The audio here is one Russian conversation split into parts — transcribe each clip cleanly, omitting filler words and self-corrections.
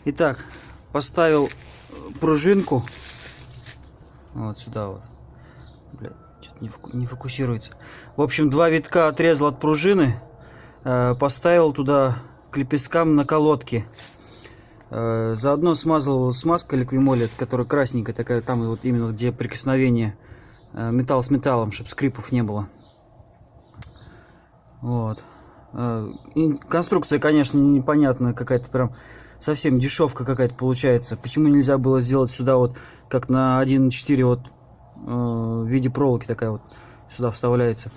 Итак, поставил пружинку вот сюда вот. Бля, что-то не фокусируется. В общем, 2 витка отрезал от пружины, поставил туда к лепесткам на колодки. Заодно смазал смазкой ликвимоль, которая красненькая такая, там вот именно где прикосновение металл с металлом, чтобы скрипов не было. Вот. И конструкция, конечно, непонятная, какая-то прям совсем дешевка какая-то получается. Почему нельзя было сделать сюда вот как на 1.4 вот в виде проволоки такая вот сюда вставляется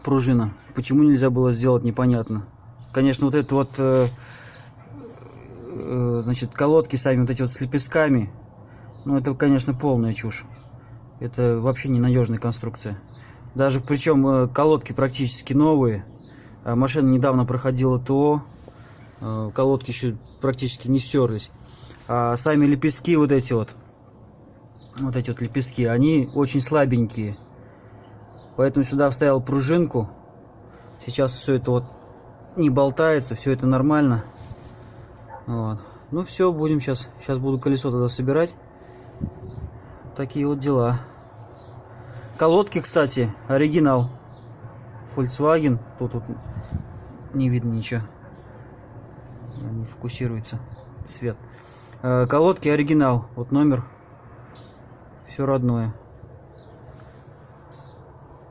пружина? Почему нельзя было сделать, непонятно. Конечно, вот это вот значит, колодки сами вот эти вот с лепестками, ну это, конечно, полная чушь. Это вообще ненадежная конструкция. Даже причем колодки практически новые. Машина недавно проходила ТО. Колодки еще практически не стерлись. А сами лепестки вот эти вот лепестки, они очень слабенькие. Поэтому сюда вставил пружинку. Сейчас все это вот не болтается, все это нормально. Вот. Ну все, будем сейчас буду колесо тогда собирать. Такие вот дела. Колодки, кстати, оригинал Volkswagen. Тут вот не видно ничего, не фокусируется цвет. Колодки оригинал, вот номер, все родное.